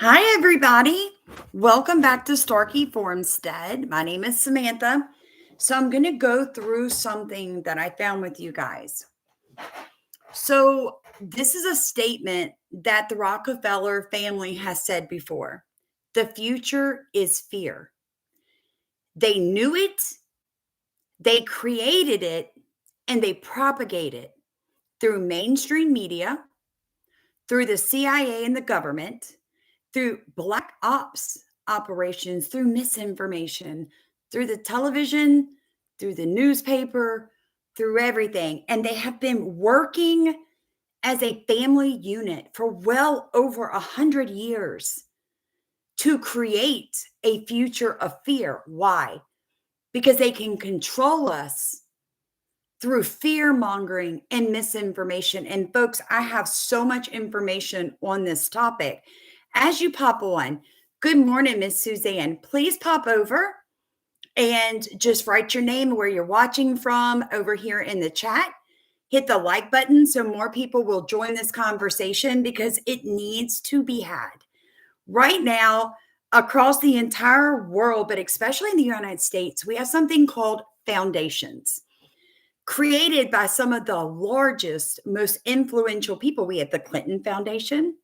Hi, everybody. Welcome back to Starkey Formstead. My name is Samantha. So, I'm going to go through something that I found with you guys. So, this is a statement that the Rockefeller family has said before. The future is fear. They knew it, they created it, and they propagate it through mainstream media, through the CIA and the government, through black ops operations, through misinformation, through the television, through the newspaper, through everything. And they have been working as a family unit for well over 100 years to create a future of fear. Why? Because they can control us through fear mongering and misinformation. And folks, I have so much information on this topic. As you pop on, good morning, Miss Suzanne. Please pop over and just write your name, where you're watching from over here in the chat. Hit the like button so more people will join this conversation because it needs to be had. Right now, across the entire world, but especially in the United States, we have something called foundations created by some of the largest, most influential people. We have the Clinton Foundation.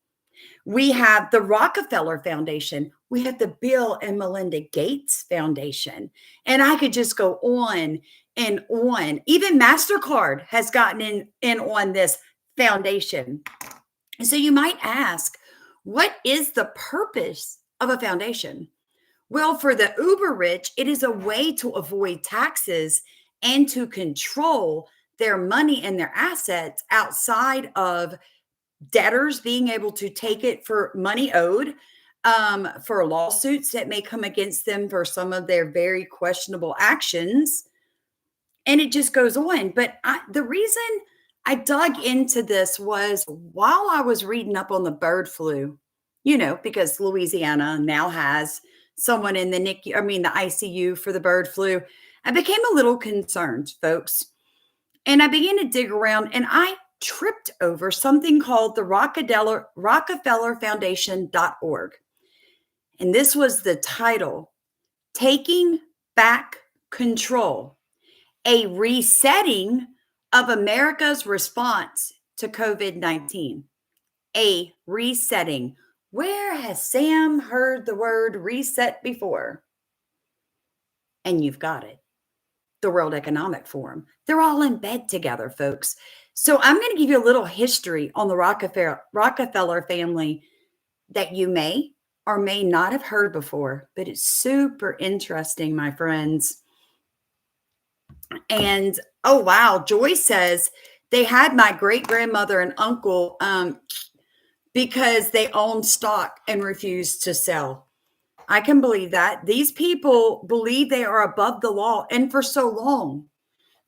We have the Rockefeller Foundation. We have the Bill and Melinda Gates Foundation. And I could just go on and on. Even MasterCard has gotten in on this foundation. And so you might ask, what is the purpose of a foundation? Well, for the uber rich, it is a way to avoid taxes and to control their money and their assets outside of debtors being able to take it for money owed, for lawsuits that may come against them for some of their very questionable actions. And it just goes on. But the reason I dug into this was while I was reading up on the bird flu, because Louisiana now has someone in the the ICU for the bird flu. I became a little concerned, folks. And I began to dig around and I tripped over something called the Rockefeller Foundation.org. And this was the title, Taking Back Control, a resetting of America's response to COVID-19. A resetting. Where has Sam heard the word reset before? And you've got it. The World Economic Forum. They're all in bed together, folks. So I'm going to give you a little history on the Rockefeller family that you may or may not have heard before, but it's super interesting, my friends. And oh, wow. Joy says they had my great grandmother and uncle because they owned stock and refused to sell. I can believe that. These people believe they are above the law. And for so long,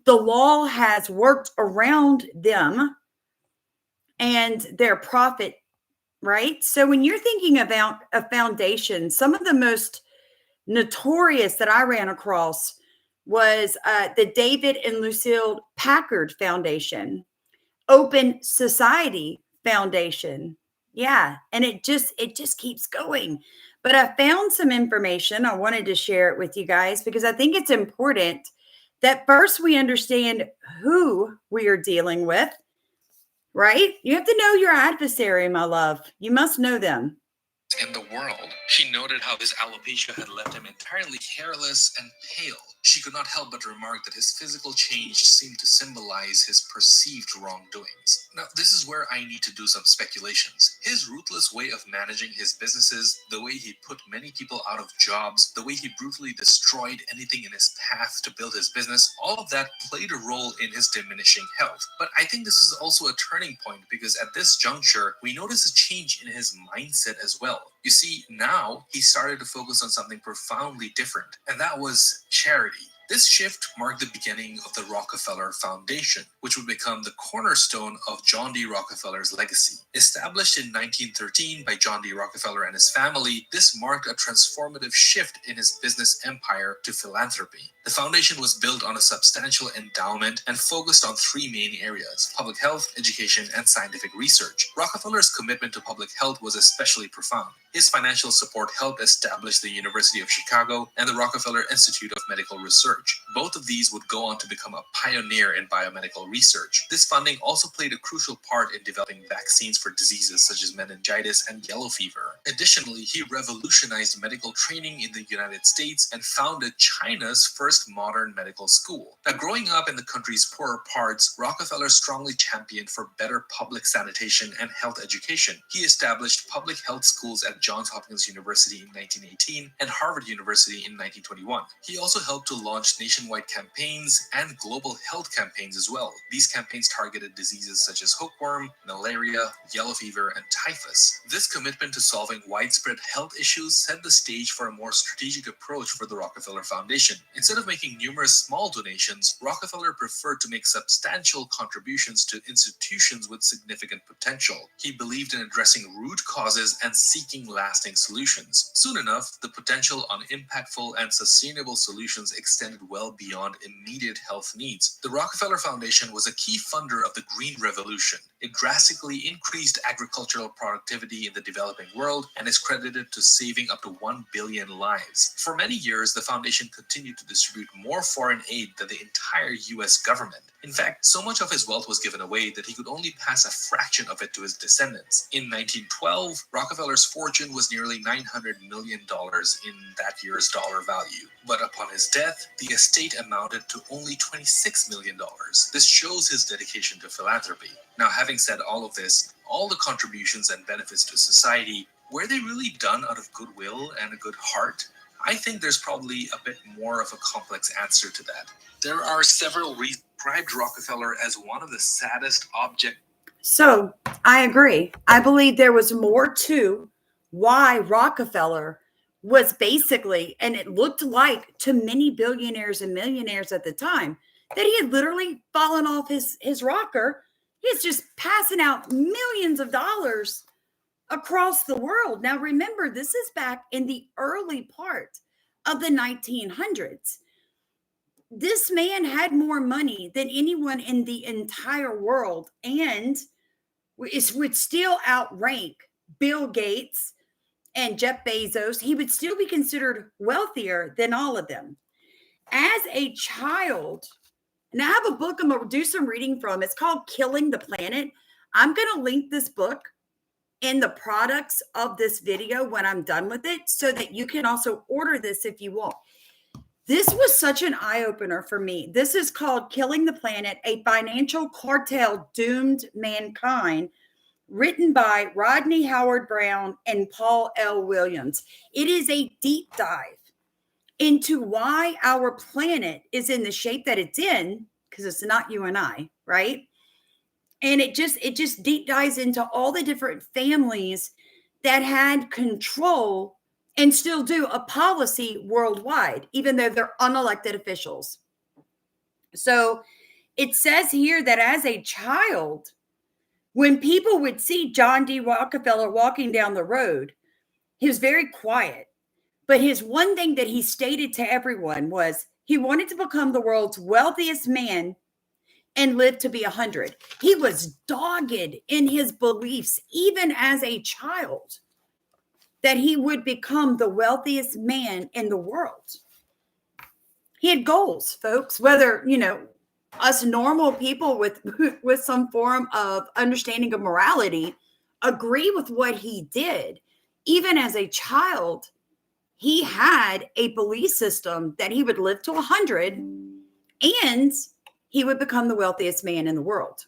the law has worked around them and their profit, right? So when you're thinking about a foundation, some of the most notorious that I ran across was the David and Lucille Packard Foundation, Open Society Foundation. Yeah, and it just keeps going. But I found some information. I wanted to share it with you guys because I think it's important that first we understand who we are dealing with, right? You have to know your adversary, my love. You must know them. In the world, she noted how his alopecia had left him entirely hairless and pale. She could not help but remark that his physical change seemed to symbolize his perceived wrongdoings. Now, this is where I need to do some speculations. His ruthless way of managing his businesses, the way he put many people out of jobs, the way he brutally destroyed anything in his path to build his business, all of that played a role in his diminishing health. But I think this is also a turning point because at this juncture, we notice a change in his mindset as well. You see, now he started to focus on something profoundly different, and that was charity. This shift marked the beginning of the Rockefeller Foundation, which would become the cornerstone of John D. Rockefeller's legacy. Established in 1913 by John D. Rockefeller and his family, this marked a transformative shift in his business empire to philanthropy. The foundation was built on a substantial endowment and focused on three main areas: public health, education, and scientific research. Rockefeller's commitment to public health was especially profound. His financial support helped establish the University of Chicago and the Rockefeller Institute of Medical Research. Both of these would go on to become a pioneer in biomedical research. This funding also played a crucial part in developing vaccines for diseases such as meningitis and yellow fever. Additionally, he revolutionized medical training in the United States and founded China's first modern medical school. Now, growing up in the country's poorer parts, Rockefeller strongly championed for better public sanitation and health education. He established public health schools at Johns Hopkins University in 1918 and Harvard University in 1921. He also helped to launch nationwide campaigns and global health campaigns as well. These campaigns targeted diseases such as hookworm, malaria, yellow fever, and typhus. This commitment to solving widespread health issues set the stage for a more strategic approach for the Rockefeller Foundation. Instead of making numerous small donations, Rockefeller preferred to make substantial contributions to institutions with significant potential. He believed in addressing root causes and seeking lasting solutions. Soon enough, the potential on impactful and sustainable solutions extended well beyond immediate health needs. The Rockefeller Foundation was a key funder of the Green Revolution. It drastically increased agricultural productivity in the developing world and is credited to saving up to 1 billion lives. For many years, the foundation continued to distribute more foreign aid than the entire US government. In fact, so much of his wealth was given away that he could only pass a fraction of it to his descendants. In 1912, Rockefeller's fortune was nearly $900 million in that year's dollar value. But upon his death, the estate amounted to only $26 million. This shows his dedication to philanthropy. Now, having said all of this, all the contributions and benefits to society, were they really done out of goodwill and a good heart? I think there's probably a bit more of a complex answer to that. There are several reasons described Rockefeller as one of the saddest objects. So I agree. I believe there was more to why Rockefeller was basically, and it looked like to many billionaires and millionaires at the time, that he had literally fallen off his rocker. He's just passing out millions of dollars across the world. Now, remember, this is back in the early part of the 1900s. This man had more money than anyone in the entire world and would still outrank Bill Gates and Jeff Bezos. He would still be considered wealthier than all of them. As a child, and I have a book I'm going to do some reading from. It's called Killing the Planet. I'm going to link this book in the products of this video when I'm done with it so that you can also order this if you want. This was such an eye-opener for me. This is called Killing the Planet, A Financial Cartel Doomed Mankind, written by Rodney Howard Brown and Paul L. Williams. It is a deep dive into why our planet is in the shape that it's in, because it's not you and I, right? And it just deep dives into all the different families that had control and still do a policy worldwide, even though they're unelected officials. So it says here that as a child, when people would see John D. Rockefeller walking down the road, he was very quiet. But his one thing that he stated to everyone was he wanted to become the world's wealthiest man and live to be 100. He was dogged in his beliefs, even as a child, that he would become the wealthiest man in the world. He had goals, folks, whether, us normal people with some form of understanding of morality agree with what he did. Even as a child, he had a belief system that he would live to 100 and he would become the wealthiest man in the world.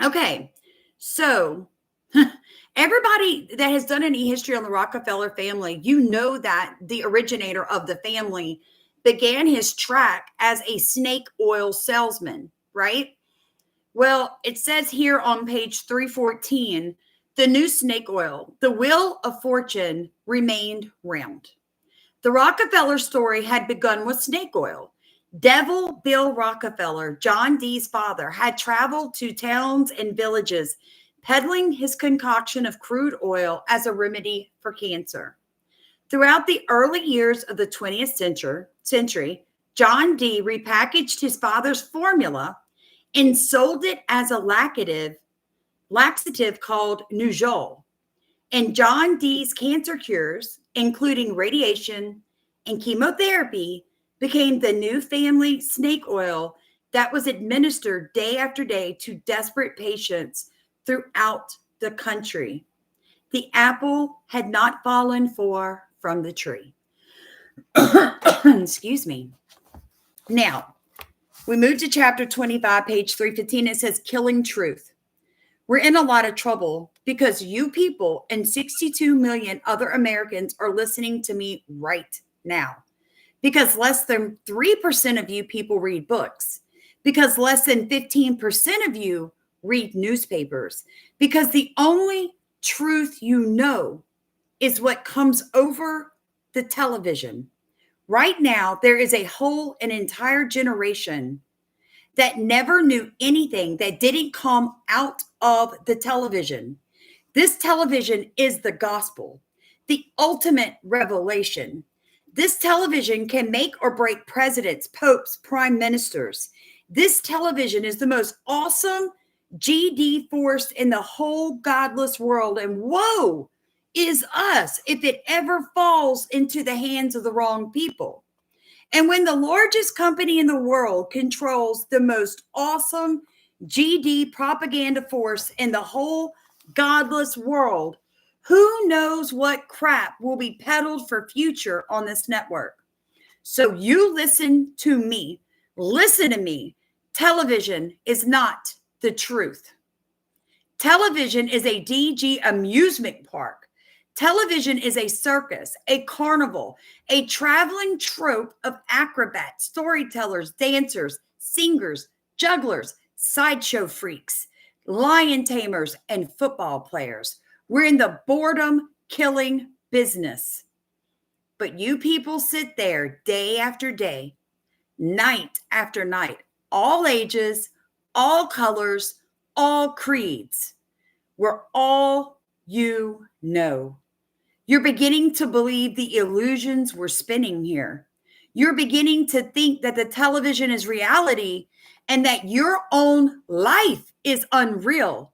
Okay, so everybody that has done any history on the Rockefeller family, you know that the originator of the family began his track as a snake oil salesman, right? Well, it says here on page 314 the new snake oil. The wheel of fortune remained round. The Rockefeller story had begun with snake oil. Devil Bill Rockefeller, John D's father, had traveled to towns and villages peddling his concoction of crude oil as a remedy for cancer. Throughout the early years of the 20th century, John D. repackaged his father's formula and sold it as a laxative called Nujol. And John D's cancer cures, including radiation and chemotherapy, became the new family snake oil that was administered day after day to desperate patients throughout the country. The apple had not fallen far from the tree. Excuse me. Now, we move to chapter 25, page 315. It says, Killing Truth. We're in a lot of trouble because you people and 62 million other Americans are listening to me right now. Because less than 3% of you people read books. Because less than 15% of you read newspapers. Because the only truth you know is what comes over the television. Right now, there is an entire generation that never knew anything that didn't come out of the television. This television is the gospel, the ultimate revelation. This television can make or break presidents, popes, prime ministers. This television is the most awesome GD force in the whole godless world. And woe is us if it ever falls into the hands of the wrong people. And when the largest company in the world controls the most awesome GD propaganda force in the whole godless world, who knows what crap will be peddled for future on this network? So you listen to me. Listen to me. Television is not the truth. Television is a DG amusement park. Television is a circus, a carnival, a traveling troupe of acrobats, storytellers, dancers, singers, jugglers, sideshow freaks, lion tamers, and football players. We're in the boredom killing business. But you people sit there day after day, night after night, all ages, all colors, all creeds. We're all you know. You're beginning to believe the illusions we're spinning here. You're beginning to think that the television is reality and that your own life is unreal.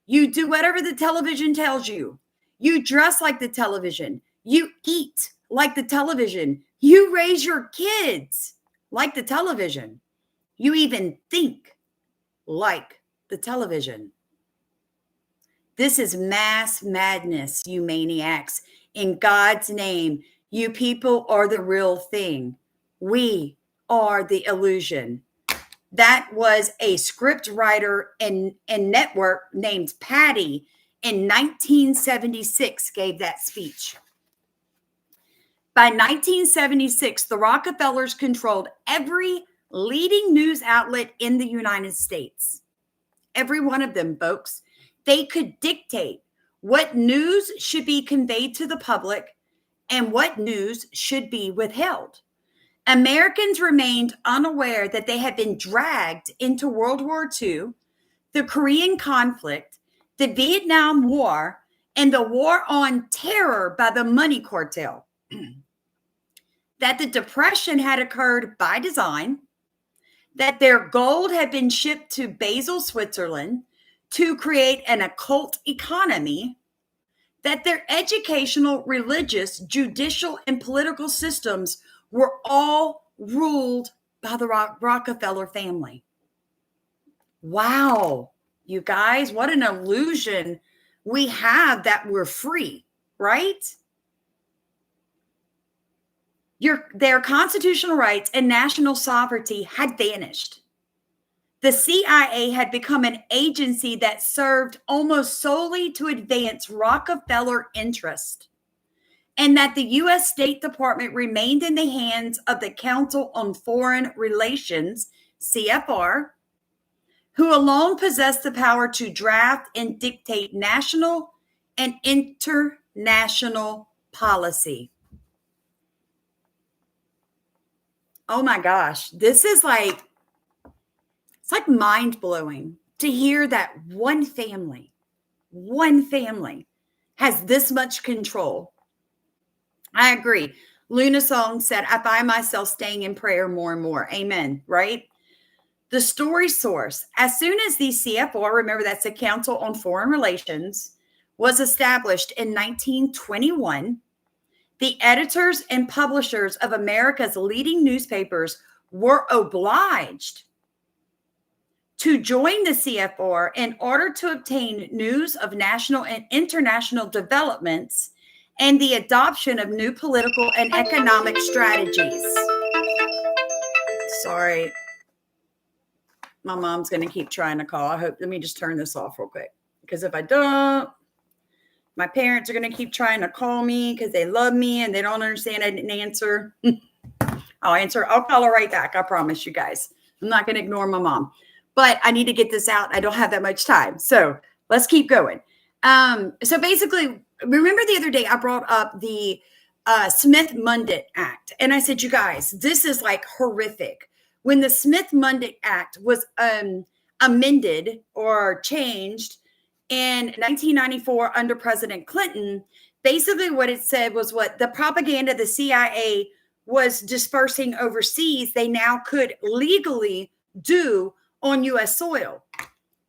You do whatever the television tells you. You dress like the television. You eat like the television. You raise your kids like the television. You even think like the television. This is mass madness, you maniacs. In God's name, you people are the real thing. We are the illusion. That was a script writer and network named Patty in 1976 gave that speech. By 1976, the Rockefellers controlled every leading news outlet in the United States. Every one of them, folks. They could dictate what news should be conveyed to the public and what news should be withheld. Americans remained unaware that they had been dragged into World War II, the Korean conflict, the Vietnam War, and the war on terror by the money cartel. That the Depression had occurred by design, that their gold had been shipped to Basel, Switzerland, to create an occult economy, that their educational, religious, judicial, and political systems were all ruled by the Rockefeller family. Wow, you guys, what an illusion we have that we're free, right? Their constitutional rights and national sovereignty had vanished. The CIA had become an agency that served almost solely to advance Rockefeller interests, and that the U.S. State Department remained in the hands of the Council on Foreign Relations, CFR, who alone possessed the power to draft and dictate national and international policy. Oh my gosh, this is like, it's like mind blowing to hear that one family has this much control. I agree. Luna Song said, I find myself staying in prayer more and more. Amen. Right? The story source. As soon as the CFR, remember that's the Council on Foreign Relations, was established in 1921, the editors and publishers of America's leading newspapers were obliged to join the CFR in order to obtain news of national and international developments and the adoption of new political and economic strategies. Sorry. My mom's going to keep trying to call. Let me just turn this off real quick, because if I don't, my parents are going to keep trying to call me because they love me and they don't understand I didn't answer. I'll answer. I'll call her right back. I promise you guys. I'm not going to ignore my mom, but I need to get this out. I don't have that much time. So let's keep going. So basically, remember the other day I brought up the Smith-Mundt Act. And I said, you guys, this is like horrific. When the Smith-Mundt Act was amended or changed in 1994 under President Clinton, basically what it said was what the propaganda the CIA was dispersing overseas, they now could legally do on U.S. soil.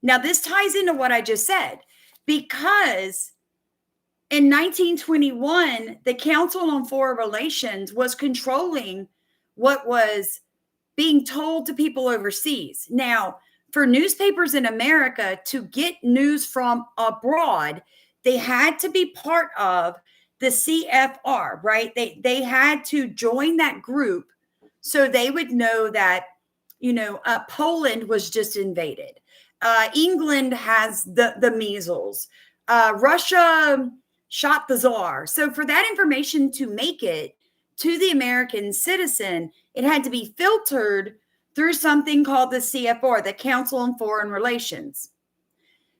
Now, this ties into what I just said, because in 1921, the Council on Foreign Relations was controlling what was being told to people overseas. Now, for newspapers in America to get news from abroad, they had to be part of the CFR, right? They had to join that group so they would know that, Poland was just invaded. England has the measles. Russia shot the czar. So for that information to make it to the American citizen, it had to be filtered through something called the CFR, the Council on Foreign Relations.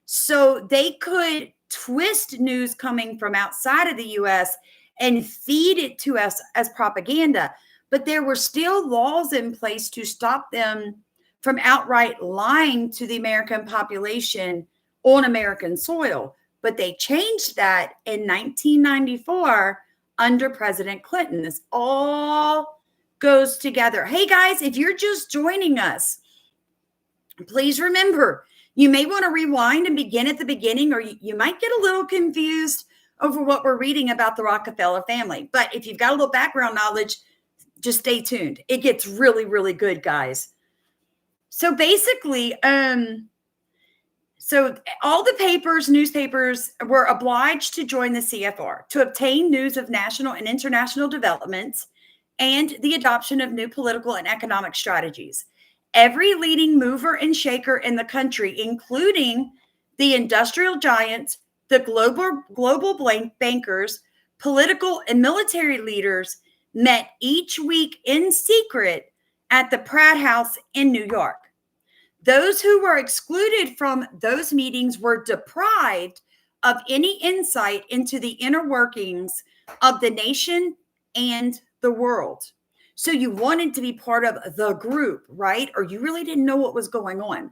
So they could twist news coming from outside of the U.S. and feed it to us as propaganda. But there were still laws in place to stop them from outright lying to the American population on American soil. But they changed that in 1994 under President Clinton. This all goes together. Hey, guys, if you're just joining us, please remember, you may want to rewind and begin at the beginning, or you might get a little confused over what we're reading about the Rockefeller family. But if you've got a little background knowledge, just stay tuned. It gets really, really good, guys. So basically, so all the newspapers were obliged to join the CFR to obtain news of national and international developments and the adoption of new political and economic strategies. Every leading mover and shaker in the country, including the industrial giants, the global bankers, political and military leaders, met each week in secret at the Pratt House in New York. Those who were excluded from those meetings were deprived of any insight into the inner workings of the nation and the world. So you wanted to be part of the group, right? Or you really didn't know what was going on.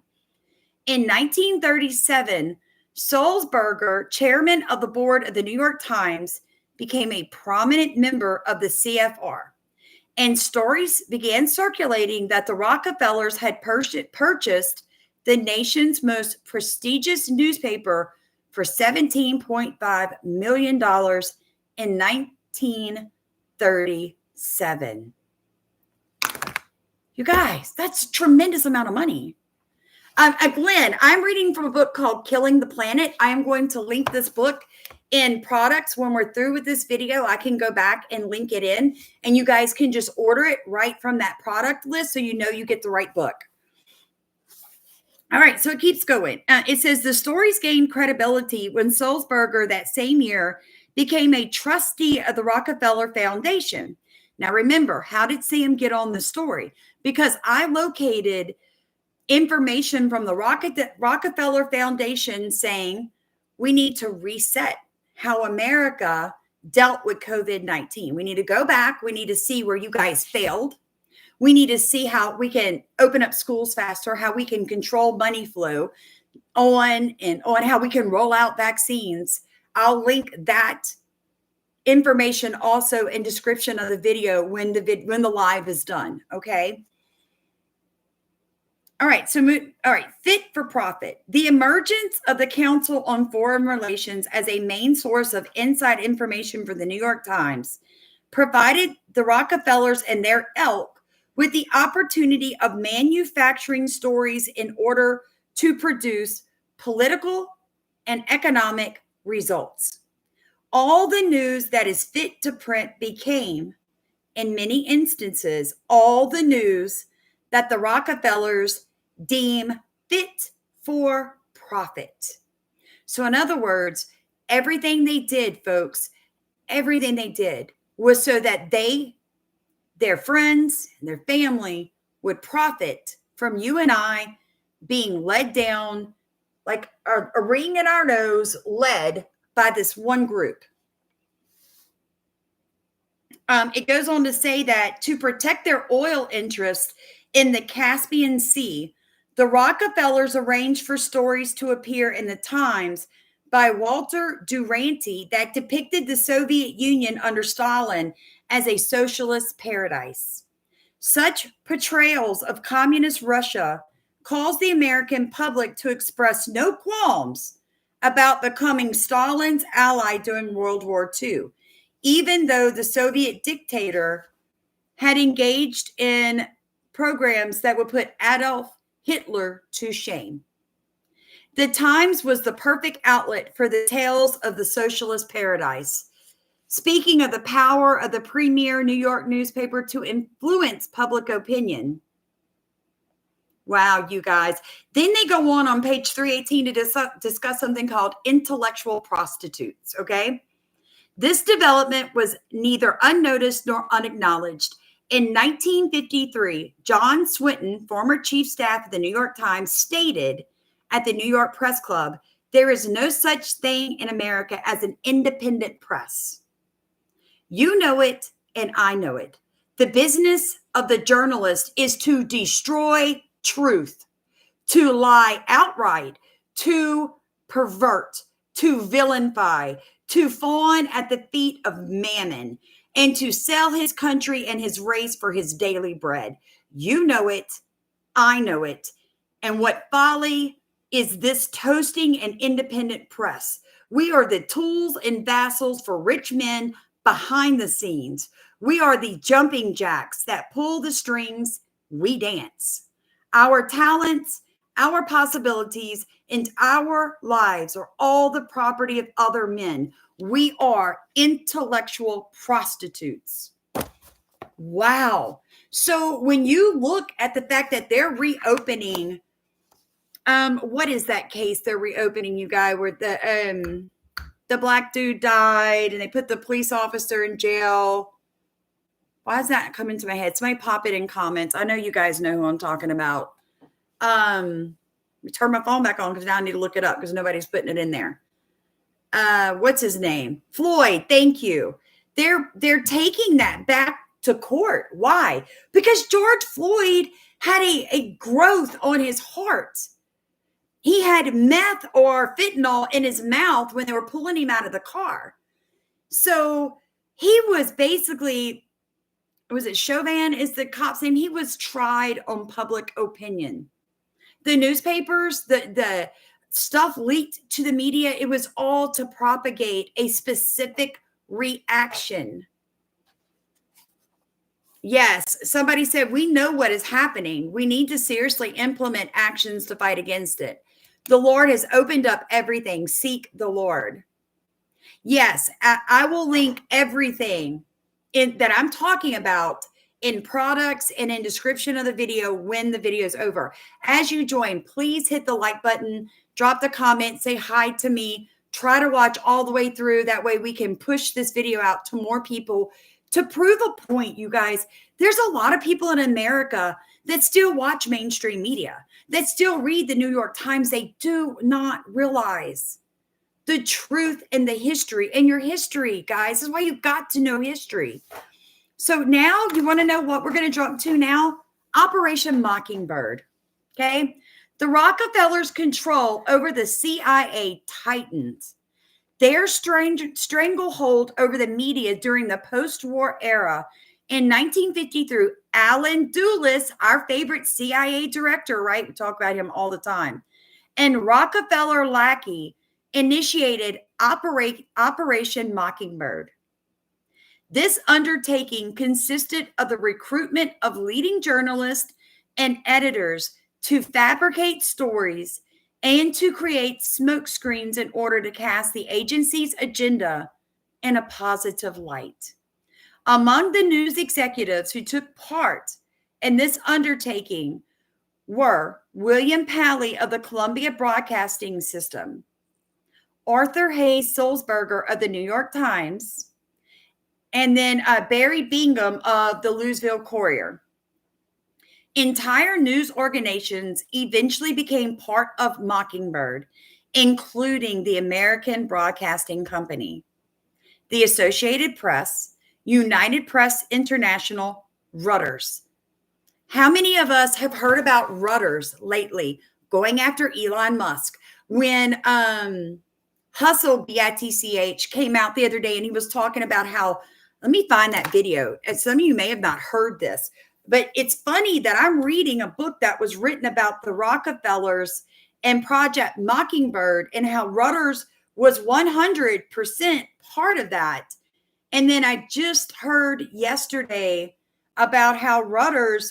In 1937, Sulzberger, chairman of the board of the New York Times, became a prominent member of the CFR. And stories began circulating that the Rockefellers had purchased the nation's most prestigious newspaper for $17.5 million in 1937. You guys, that's a tremendous amount of money. Glenn, I'm reading from a book called Killing the Planet. I am going to link this book in products. When we're through with this video, I can go back and link it in, and you guys can just order it right from that product list so you know you get the right book. All right, so it keeps going. It says the stories gained credibility when Sulzberger that same year became a trustee of the Rockefeller Foundation. Now remember, how did Sam get on the story? Because I located information from the Rockefeller Foundation saying we need to reset how America dealt with COVID-19. We need to go back. We need to see where you guys failed. We need to see how we can open up schools faster, how we can control money flow on how we can roll out vaccines. I'll link that information also in description of the video when the live is done. Okay. All right. Fit for profit. The emergence of the Council on Foreign Relations as a main source of inside information for the New York Times provided the Rockefellers and their ilk with the opportunity of manufacturing stories in order to produce political and economic results. All the news that is fit to print became, in many instances, all the news that the Rockefellers deem fit for profit. So in other words, everything they did, folks, everything they did was so that their friends and their family would profit from you and I being led down like a ring in our nose, led by this one group. It goes on to say that to protect their oil interest in the Caspian Sea, the Rockefellers arranged for stories to appear in the Times by Walter Duranty that depicted the Soviet Union under Stalin as a socialist paradise. Such portrayals of communist Russia caused the American public to express no qualms about becoming Stalin's ally during World War II, even though the Soviet dictator had engaged in programs that would put Adolf Hitler to shame. The Times was the perfect outlet for the tales of the socialist paradise. Speaking of the power of the premier New York newspaper to influence public opinion. Wow, you guys. Then they go on page 318 to discuss something called intellectual prostitutes, okay? This development was neither unnoticed nor unacknowledged. In 1953, John Swinton, former chief staff of the New York Times, stated at the New York Press Club, "There is no such thing in America as an independent press. You know it, and I know it. The business of the journalist is to destroy truth, to lie outright, to pervert, to vilify, to fawn at the feet of mammon, and to sell his country and his race for his daily bread. You know it, I know it. And what folly is this toasting an independent press? We are the tools and vassals for rich men behind the scenes. We are the jumping jacks that pull the strings. We dance. Our talents, our possibilities, and our lives are all the property of other men. We are intellectual prostitutes." Wow. So when you look at the fact that they're reopening, what is that case they're reopening, you guys, where the black dude died and they put the police officer in jail? Why does that come into my head? Somebody pop it in comments. I know you guys know who I'm talking about. Let me turn my phone back on because now I need to look it up because nobody's putting it in there. What's his name? Floyd. Thank you. They're taking that back to court. Why? Because George Floyd had a growth on his heart. He had meth or fentanyl in his mouth when they were pulling him out of the car. So he was basically, was it Chauvin is the cop's name? He was tried on public opinion. The newspapers, the stuff leaked to the media, it was all to propagate a specific reaction. Yes, somebody said, we know what is happening. We need to seriously implement actions to fight against it. The Lord has opened up everything. Seek the Lord. Yes, I will link everything that I'm talking about in products and in description of the video when the video is over. As you join, please hit the like button, drop the comment, say hi to me, try to watch all the way through. That way we can push this video out to more people to prove a point, you guys. There's a lot of people in America that still watch mainstream media, that still read the New York Times. They do not realize the truth and the history. And your history, guys, is why you've got to know history. So now you want to know what we're going to jump to now? Operation Mockingbird. Okay. The Rockefellers' control over the CIA tightens. Their stranglehold over the media during the post-war era in 1953, Alan Dulles, our favorite CIA director, right? We talk about him all the time, and Rockefeller lackey initiated Operation Mockingbird. This undertaking consisted of the recruitment of leading journalists and editors to fabricate stories and to create smokescreens in order to cast the agency's agenda in a positive light. Among the news executives who took part in this undertaking were William Paley of the Columbia Broadcasting System, Arthur Hayes Sulzberger of the New York Times, and then Barry Bingham of the Louisville Courier. Entire news organizations eventually became part of Mockingbird, including the American Broadcasting Company, the Associated Press, United Press International, Reuters. How many of us have heard about Reuters lately going after Elon Musk? When Hustle, BITCH, came out the other day and he was talking about how, let me find that video. And some of you may have not heard this, but it's funny that I'm reading a book that was written about the Rockefellers and Project Mockingbird and how Reuters was 100% part of that. And then I just heard yesterday about how Reuters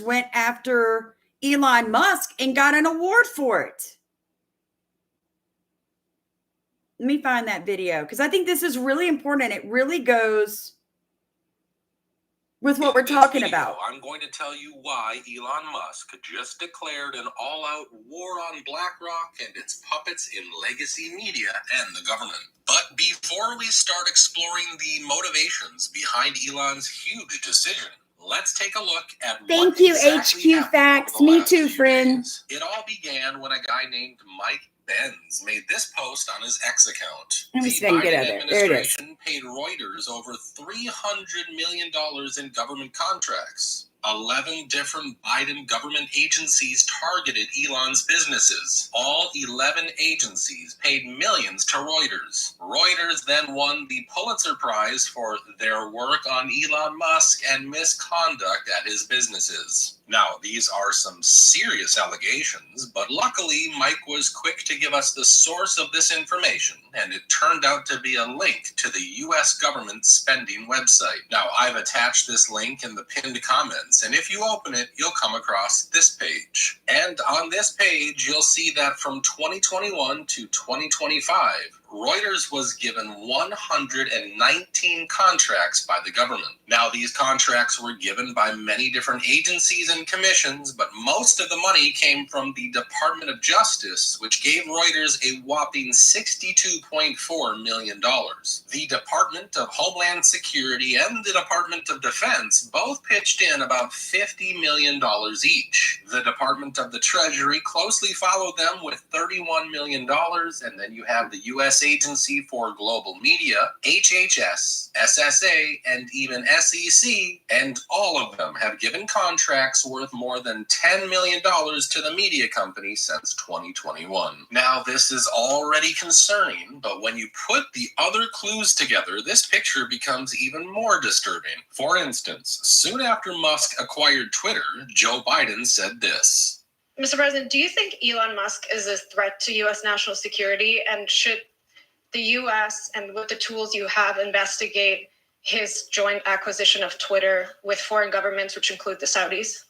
went after Elon Musk and got an award for it. Let me find that video because I think this is really important. It really goes with what we're talking about. I'm going to tell you why Elon Musk just declared an all-out war on BlackRock and its puppets in legacy media and the government. But before we start exploring the motivations behind Elon's huge decision, let's take a look at Thank you, HQ Facts. Me too, friend. It all began when a guy named Mike Benz made this post on his X account. Let me The see if I can get Biden out of it. There it is. administration paid Reuters over $300 million in government contracts. 11 different Biden government agencies targeted Elon's businesses. All 11 agencies paid millions to Reuters. Reuters then won the Pulitzer Prize for their work on Elon Musk and misconduct at his businesses. Now, these are some serious allegations, but luckily Mike was quick to give us the source of this information, and it turned out to be a link to the U.S. government spending website. Now, I've attached this link in the pinned comments, and if you open it, you'll come across this page. And on this page, you'll see that from 2021 to 2025, Reuters was given 119 contracts by the government. Now, these contracts were given by many different agencies and commissions, but most of the money came from the Department of Justice, which gave Reuters a whopping $62.4 million. The Department of Homeland Security and the Department of Defense both pitched in about $50 million each. The Department of the Treasury closely followed them with $31 million, and then you have the U.S. Agency for Global Media, HHS, SSA, and even SEC, and all of them have given contracts worth more than $10 million to the media company since 2021. Now, this is already concerning, but when you put the other clues together, this picture becomes even more disturbing. For instance, soon after Musk acquired Twitter, Joe Biden said this. Mr. President, do you think Elon Musk is a threat to U.S. national security, and should the U.S. and with the tools you have investigate his joint acquisition of Twitter with foreign governments, which include the Saudis?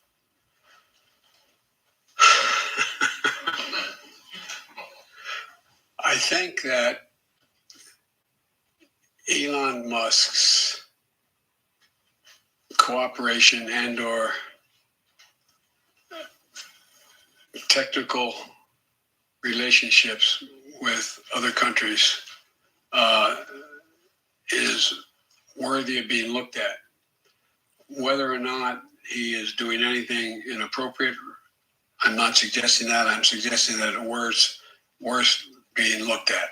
I think that Elon Musk's cooperation and or technical relationships with other countries is worthy of being looked at. Whether or not he is doing anything inappropriate, I'm not suggesting that. I'm suggesting that it worth being looked at.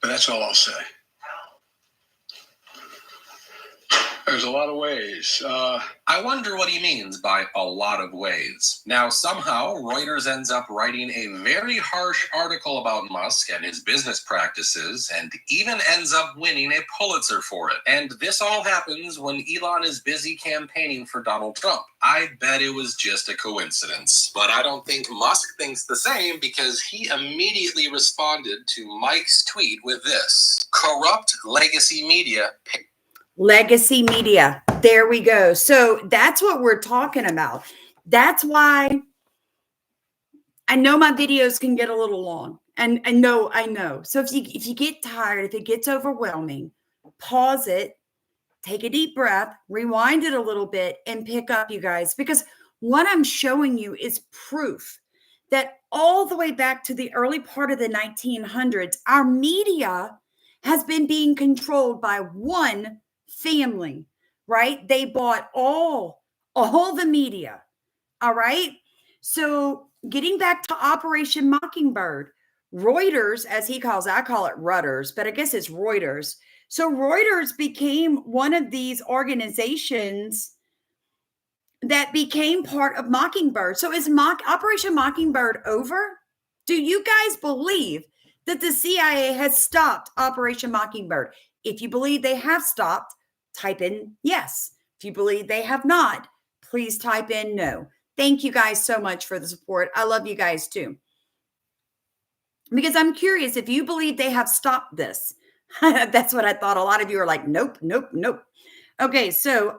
But that's all I'll say. There's a lot of ways. I wonder what he means by a lot of ways. Now, somehow, Reuters ends up writing a very harsh article about Musk and his business practices, and even ends up winning a Pulitzer for it. And this all happens when Elon is busy campaigning for Donald Trump. I bet it was just a coincidence. But I don't think Musk thinks the same, because he immediately responded to Mike's tweet with this: corrupt legacy media. Legacy media. There we go. So that's what we're talking about. That's why I know my videos can get a little long. And I know. So if you get tired, if it gets overwhelming, pause it, take a deep breath, rewind it a little bit, and pick up, you guys, because what I'm showing you is proof that all the way back to the early part of the 1900s, our media has been being controlled by one family, right? They bought all the media. All right. So getting back to Operation Mockingbird, Reuters, as he calls, I call it Reuters, but I guess it's Reuters. So Reuters became one of these organizations that became part of Mockingbird. So is Operation Mockingbird over? Do you guys believe that the CIA has stopped Operation Mockingbird? If you believe they have stopped, type in yes. If you believe they have not, please type in no. Thank you guys so much for the support. I love you guys too. Because I'm curious if you believe they have stopped this. That's what I thought. A lot of you are like, nope. Okay, so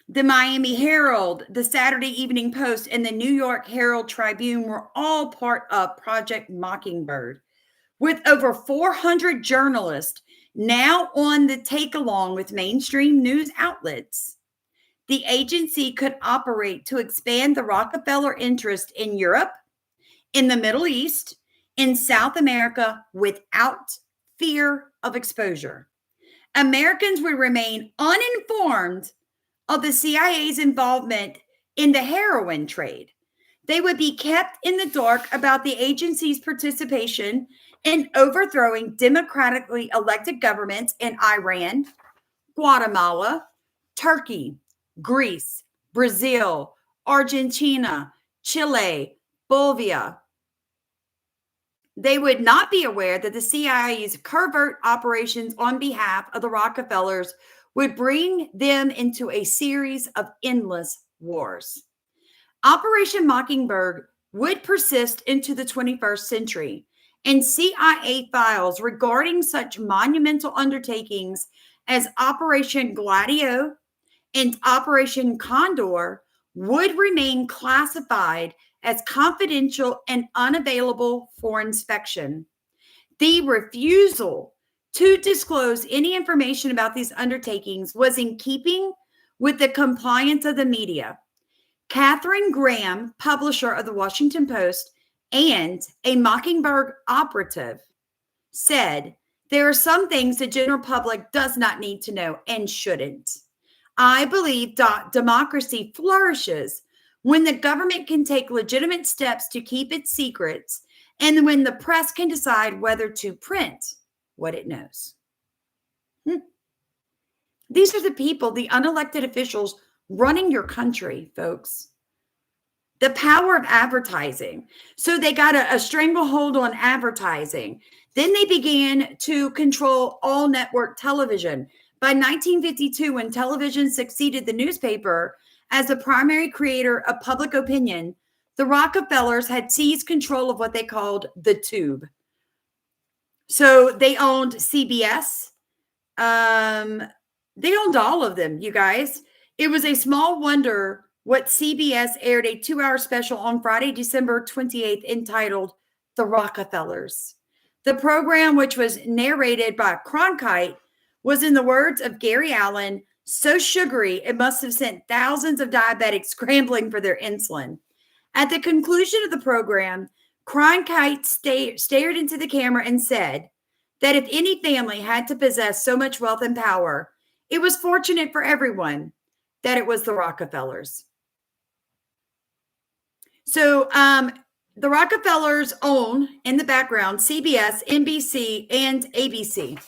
the Miami Herald, the Saturday Evening Post, and the New York Herald Tribune were all part of Project Mockingbird. With over 400 journalists now on the take-along with mainstream news outlets, the agency could operate to expand the Rockefeller interest in Europe, in the Middle East, in South America without fear of exposure. Americans would remain uninformed of the CIA's involvement in the heroin trade. They would be kept in the dark about the agency's participation in overthrowing democratically elected governments in Iran, Guatemala, Turkey, Greece, Brazil, Argentina, Chile, Bolivia. They would not be aware that the CIA's covert operations on behalf of the Rockefellers would bring them into a series of endless wars. Operation Mockingbird would persist into the 21st century, and CIA files regarding such monumental undertakings as Operation Gladio and Operation Condor would remain classified as confidential and unavailable for inspection. The refusal to disclose any information about these undertakings was in keeping with the compliance of the media. Katharine Graham, publisher of the Washington Post and a Mockingbird operative, said, "There are some things the general public does not need to know and shouldn't. I believe democracy flourishes when the government can take legitimate steps to keep its secrets and when the press can decide whether to print what it knows." These are the people, the unelected officials running your country, folks. The power of advertising. So they got a stranglehold on advertising. Then they began to control all network television. By 1952, when television succeeded the newspaper as the primary creator of public opinion, the Rockefellers had seized control of what they called the tube. So they owned CBS. They owned all of them, you guys. It was a small wonder what CBS aired a 2-hour special on Friday, December 28th, entitled The Rockefellers. The program, which was narrated by Cronkite, was, in the words of Gary Allen, so sugary it must have sent thousands of diabetics scrambling for their insulin. At the conclusion of the program, Cronkite stared into the camera and said, that if any family had to possess so much wealth and power, it was fortunate for everyone that it was the Rockefellers. So the Rockefellers own, in the background, CBS, NBC, and ABC,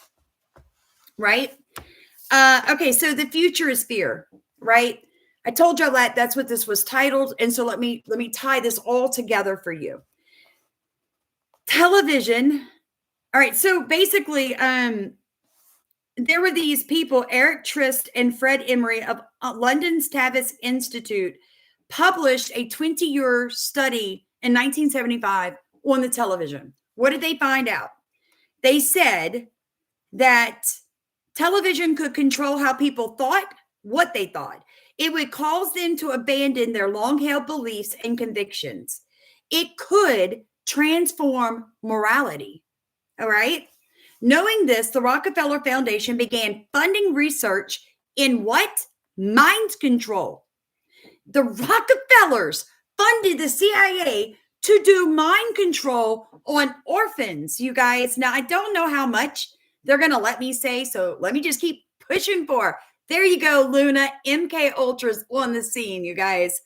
right? Okay, so the future is fear, right? I told y'all that that's what this was titled, and so let me tie this all together for you. Television. All right, so basically, there were these people, Eric Trist and Fred Emery of London's Tavis Institute, published a 20-year study in 1975 on the television. What did they find out? They said that television could control how people thought, what they thought. It would cause them to abandon their long-held beliefs and convictions. It could transform morality. All right? Knowing this, the Rockefeller Foundation began funding research in what? Mind control. The Rockefellers funded the CIA to do mind control on orphans, you guys. Now, I don't know how much they're going to let me say, so let me just keep pushing for. There you go, Luna. Mkultra's on the scene, you guys.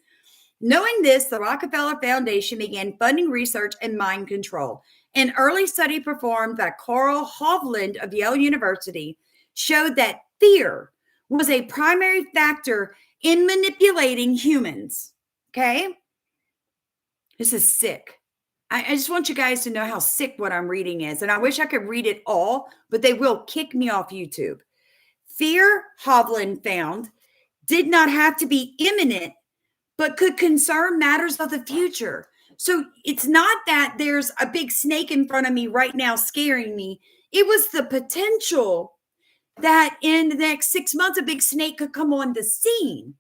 Knowing this, the Rockefeller Foundation began funding research in mind control. An early study performed by Carl Hovland of Yale University showed that fear was a primary factor in manipulating humans. Okay? This is sick. I just want you guys to know how sick what I'm reading is. And I wish I could read it all, but they will kick me off YouTube. Fear, Hovland found, did not have to be imminent, but could concern matters of the future. So it's not that there's a big snake in front of me right now scaring me. It was the potential that in the next 6 months, a big snake could come on the scene.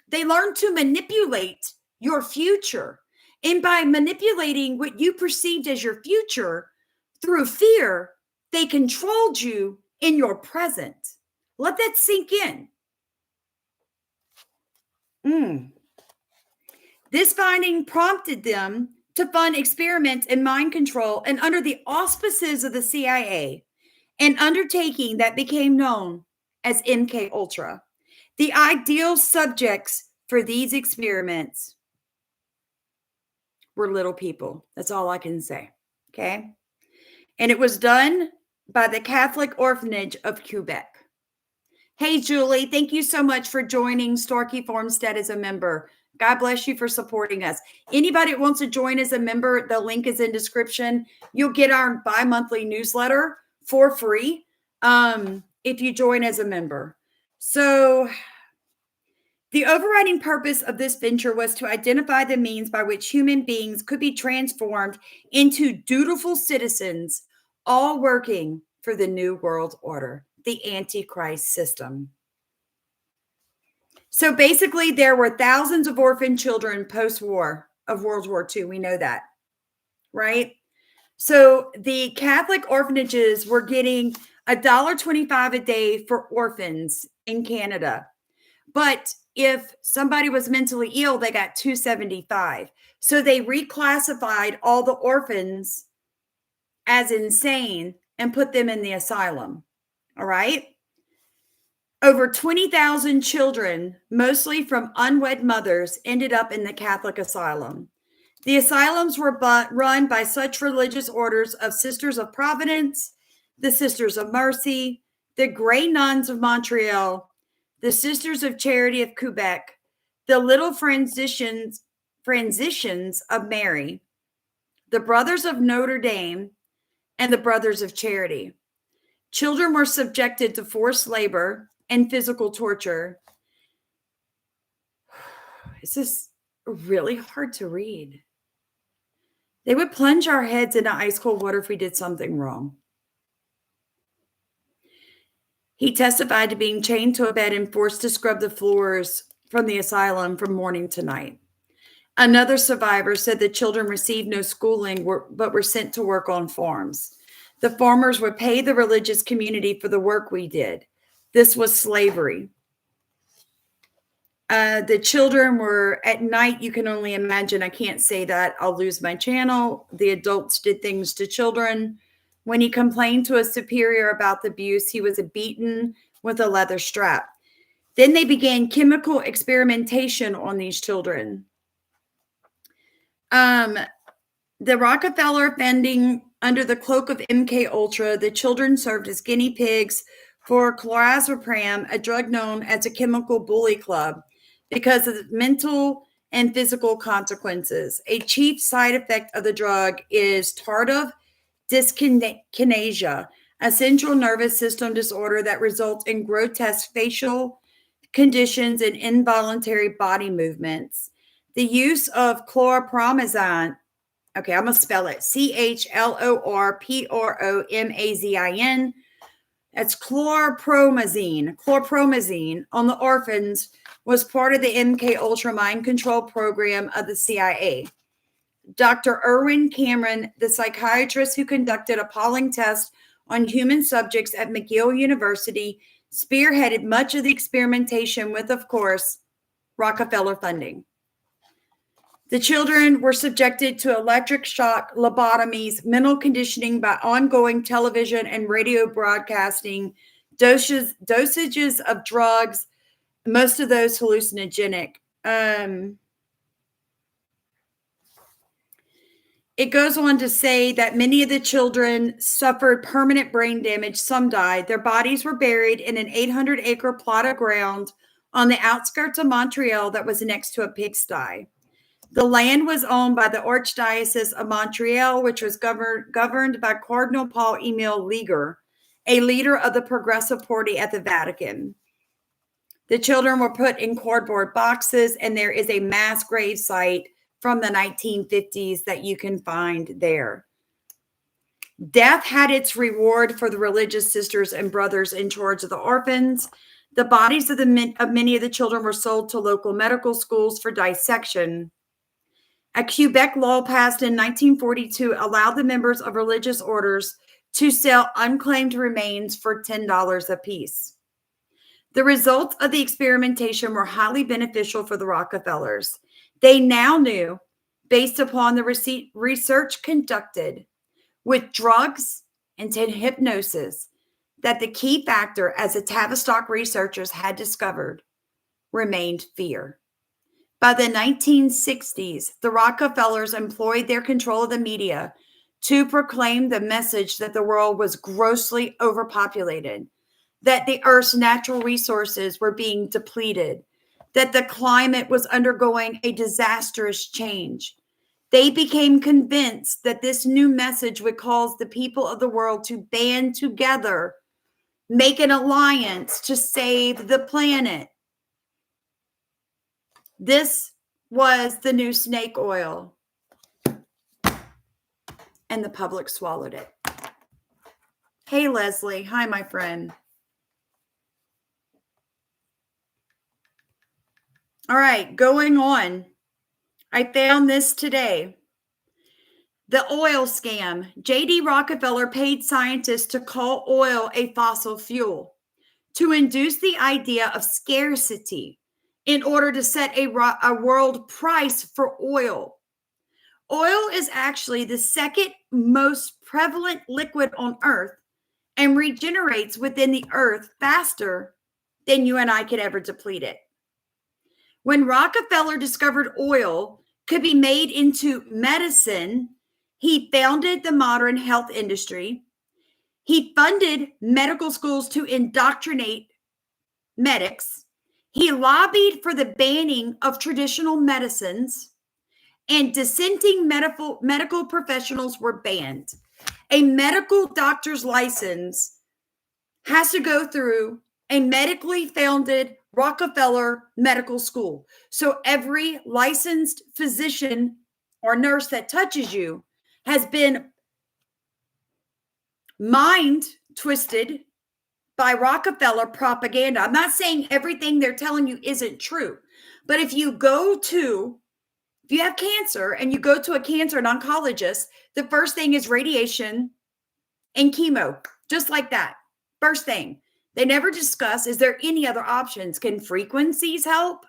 They learned to manipulate your future. And by manipulating what you perceived as your future through fear, they controlled you in your present. Let that sink in. This finding prompted them to fund experiments in mind control and under the auspices of the CIA, an undertaking that became known as Mkultra. The ideal subjects for these experiments were little people. That's all I can say. Okay. And it was done by the Catholic Orphanage of Quebec. Hey, Julie, thank you so much for joining Starkey Farmstead as a member. God bless you for supporting us. Anybody that wants to join as a member, the link is in description. You'll get our bi-monthly newsletter for free if you join as a member. So the overriding purpose of this venture was to identify the means by which human beings could be transformed into dutiful citizens, all working for the New World Order, the Antichrist system. So basically, there were thousands of orphan children post-war of World War II. We know that, right? So the Catholic orphanages were getting $1.25 a day for orphans in Canada. But if somebody was mentally ill, they got $2.75. So they reclassified all the orphans as insane and put them in the asylum. All right? Over 20,000 children, mostly from unwed mothers, ended up in the Catholic asylum. The asylums were run by such religious orders of Sisters of Providence, the Sisters of Mercy, the Grey Nuns of Montreal, the Sisters of Charity of Quebec, the Little Franciscans of Mary, the Brothers of Notre Dame, and the Brothers of Charity. Children were subjected to forced labor and physical torture. This is really hard to read. They would plunge our heads into ice cold water if we did something wrong. He testified to being chained to a bed and forced to scrub the floors from the asylum from morning to night. Another survivor said the children received no schooling but were sent to work on farms. The farmers would pay the religious community for the work we did. This was slavery. The children were at night. You can only imagine. I can't say that. I'll lose my channel. The adults did things to children When he complained to a superior about the abuse, he was beaten with a leather strap. Then they began chemical experimentation on these children. The Rockefeller funding under the cloak of Mkultra, the children served as guinea pigs for chlorpram, a drug known as a chemical bully club, because of the mental and physical consequences. A chief side effect of the drug is tardive dyskinesia, a central nervous system disorder that results in grotesque facial conditions and involuntary body movements. The use of chlorpromazine, okay, I'm going to spell it chlorpromazine. That's chlorpromazine on the orphans was part of the Mkultra mind control program of the CIA. Dr. Erwin Cameron, the psychiatrist who conducted appalling tests on human subjects at McGill University, spearheaded much of the experimentation with, of course, Rockefeller funding. The children were subjected to electric shock, lobotomies, mental conditioning by ongoing television and radio broadcasting, dosages of drugs, most of those hallucinogenic. It goes on to say that many of the children suffered permanent brain damage. Some died. Their bodies were buried in an 800-acre plot of ground on the outskirts of Montreal that was next to a pigsty. The land was owned by the Archdiocese of Montreal, which was governed by Cardinal Paul-Émile Leger, a leader of the Progressive Party at the Vatican. The children were put in cardboard boxes, and there is a mass grave site from the 1950s that you can find there. Death had its reward for the religious sisters and brothers in charge of the orphans. The bodies of many of the children were sold to local medical schools for dissection. A Quebec law passed in 1942 allowed the members of religious orders to sell unclaimed remains for $10 apiece. The results of the experimentation were highly beneficial for the Rockefellers. They now knew, based upon the research conducted with drugs and hypnosis, that the key factor, as the Tavistock researchers had discovered, remained fear. By the 1960s, the Rockefellers employed their control of the media to proclaim the message that the world was grossly overpopulated, that the Earth's natural resources were being depleted, that the climate was undergoing a disastrous change. They became convinced that this new message would cause the people of the world to band together, make an alliance to save the planet. This was the new snake oil, and the public swallowed it. Hey, Leslie. Hi, my friend. All right, going on. I found this today. The oil scam. J.D. Rockefeller paid scientists to call oil a fossil fuel to induce the idea of scarcity in order to set a world price for oil. Oil is actually the second most prevalent liquid on Earth and regenerates within the Earth faster than you and I could ever deplete it. When Rockefeller discovered oil could be made into medicine, he founded the modern health industry. He funded medical schools to indoctrinate medics. He lobbied for the banning of traditional medicines, and dissenting medical professionals were banned. A medical doctor's license has to go through a medically founded Rockefeller medical school. So every licensed physician or nurse that touches you has been mind twisted by Rockefeller propaganda. I'm not saying everything they're telling you isn't true, but if you have cancer and you go to a cancer oncologist, the first thing is radiation and chemo, just like that. First thing. They never discuss, is there any other options? Can frequencies help?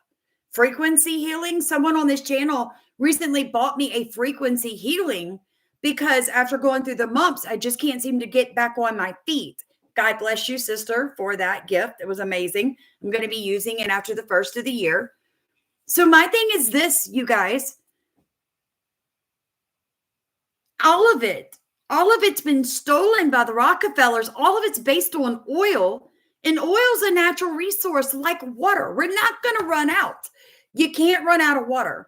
Frequency healing? Someone on this channel recently bought me a frequency healing, because after going through the mumps, I just can't seem to get back on my feet. God bless you, sister, for that gift. It was amazing. I'm going to be using it after the first of the year. So my thing is this, you guys, all of it's been stolen by the Rockefellers. All of it's based on oil, and oil's a natural resource like water. We're not going to run out. You can't run out of water.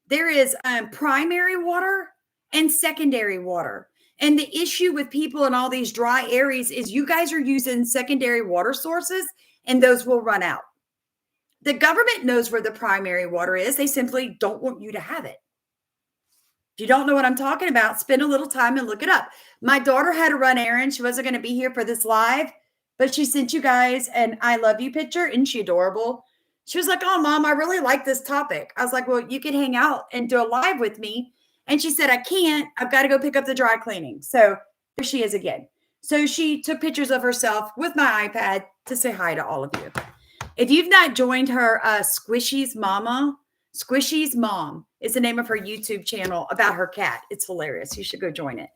There is primary water and secondary water. And the issue with people in all these dry areas is you guys are using secondary water sources, and those will run out. The government knows where the primary water is. They simply don't want you to have it. If you don't know what I'm talking about, spend a little time and look it up. My daughter had to run errands. She wasn't going to be here for this live, but she sent you guys an I love you picture. Isn't she adorable? She was like, oh, Mom, I really like this topic. I was like, well, you can hang out and do a live with me. And she said, I can't. I've got to go pick up the dry cleaning. So there she is again. So she took pictures of herself with my iPad to say hi to all of you. If you've not joined her, Squishy's Mom is the name of her YouTube channel about her cat. It's hilarious. You should go join it.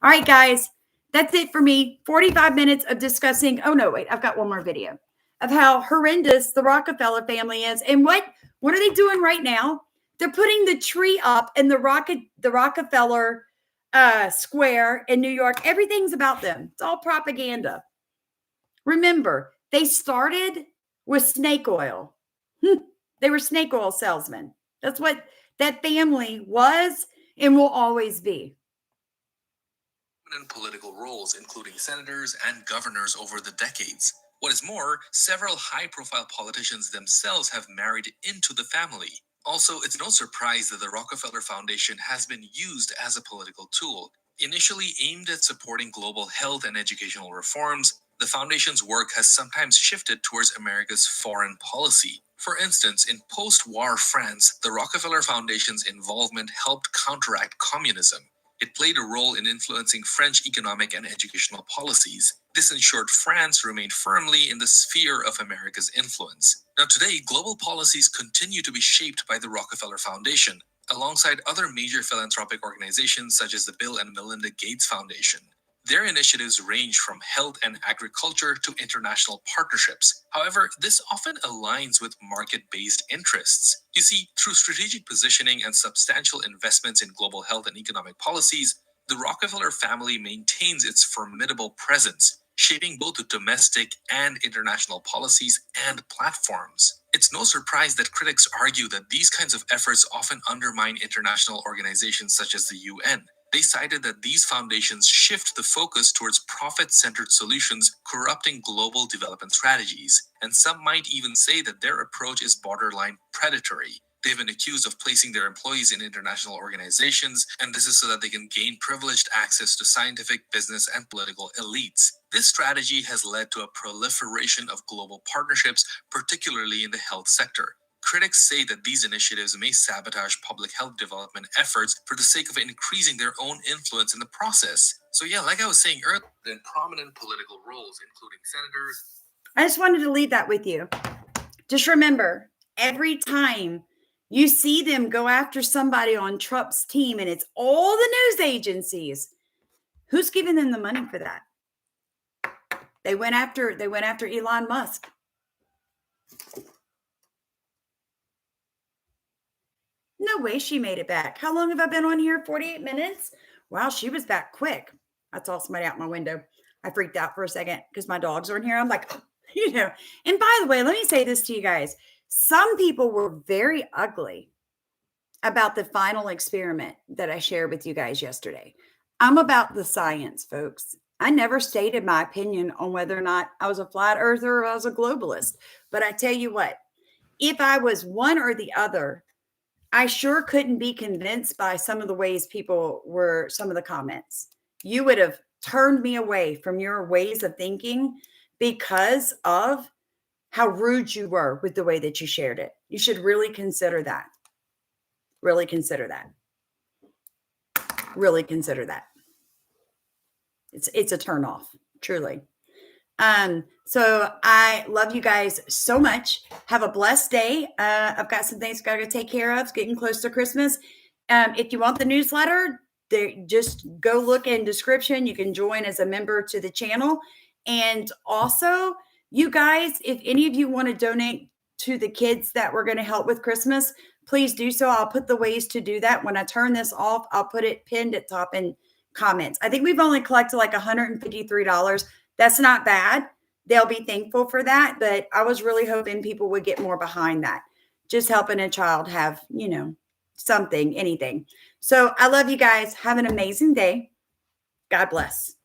All right, guys, that's it for me. 45 minutes of discussing. Oh, no, wait, I've got one more video of how horrendous the Rockefeller family is. And what are they doing right now? They're putting the tree up in the Rockefeller Square in New York. Everything's about them. It's all propaganda. Remember, they started with snake oil. They were snake oil salesmen. That's what that family was and will always be. In political roles, including senators and governors over the decades. What is more, several high-profile politicians themselves have married into the family. Also, it's no surprise that the Rockefeller Foundation has been used as a political tool. Initially aimed at supporting global health and educational reforms, the foundation's work has sometimes shifted towards America's foreign policy. For instance, in post-war France, the Rockefeller Foundation's involvement helped counteract communism. It played a role in influencing French economic and educational policies. This ensured France remained firmly in the sphere of America's influence. Now today, global policies continue to be shaped by the Rockefeller Foundation, alongside other major philanthropic organizations such as the Bill and Melinda Gates Foundation. Their initiatives range from health and agriculture to international partnerships. However, this often aligns with market-based interests. You see, through strategic positioning and substantial investments in global health and economic policies, the Rockefeller family maintains its formidable presence, shaping both the domestic and international policies and platforms. It's no surprise that critics argue that these kinds of efforts often undermine international organizations such as the UN. They cited that these foundations shift the focus towards profit-centered solutions, corrupting global development strategies. And some might even say that their approach is borderline predatory. They've been accused of placing their employees in international organizations, and this is so that they can gain privileged access to scientific, business, and political elites. This strategy has led to a proliferation of global partnerships, particularly in the health sector. Critics say that these initiatives may sabotage public health development efforts for the sake of increasing their own influence in the process. So yeah, like I was saying earlier, in prominent political roles, including senators. I just wanted to leave that with you. Just remember, every time you see them go after somebody on Trump's team and it's all the news agencies, who's giving them the money for that? They went after Elon Musk. No way she made it back. How long have I been on here? 48 minutes? Wow, she was back quick. I saw somebody out my window. I freaked out for a second because my dogs are in here. I'm like, And by the way, let me say this to you guys. Some people were very ugly about the final experiment that I shared with you guys yesterday. I'm about the science, folks. I never stated my opinion on whether or not I was a flat earther or I was a globalist. But I tell you what, if I was one or the other, I sure couldn't be convinced by some of the ways people were, some of the comments. You would have turned me away from your ways of thinking because of how rude you were with the way that you shared it. You should really consider that. Really consider that. Really consider that. It's a turnoff, truly. So I love you guys so much. Have a blessed day. I've got some things I've got to take care of. It's getting close to Christmas. If you want the newsletter, there, just go look in description. You can join as a member to the channel. And also, you guys, if any of you want to donate to the kids that we're going to help with Christmas, please do so. I'll put the ways to do that. When I turn this off, I'll put it pinned at top in comments. I think we've only collected like $153. That's not bad. They'll be thankful for that. But I was really hoping people would get more behind that. Just helping a child have, something, anything. So I love you guys. Have an amazing day. God bless.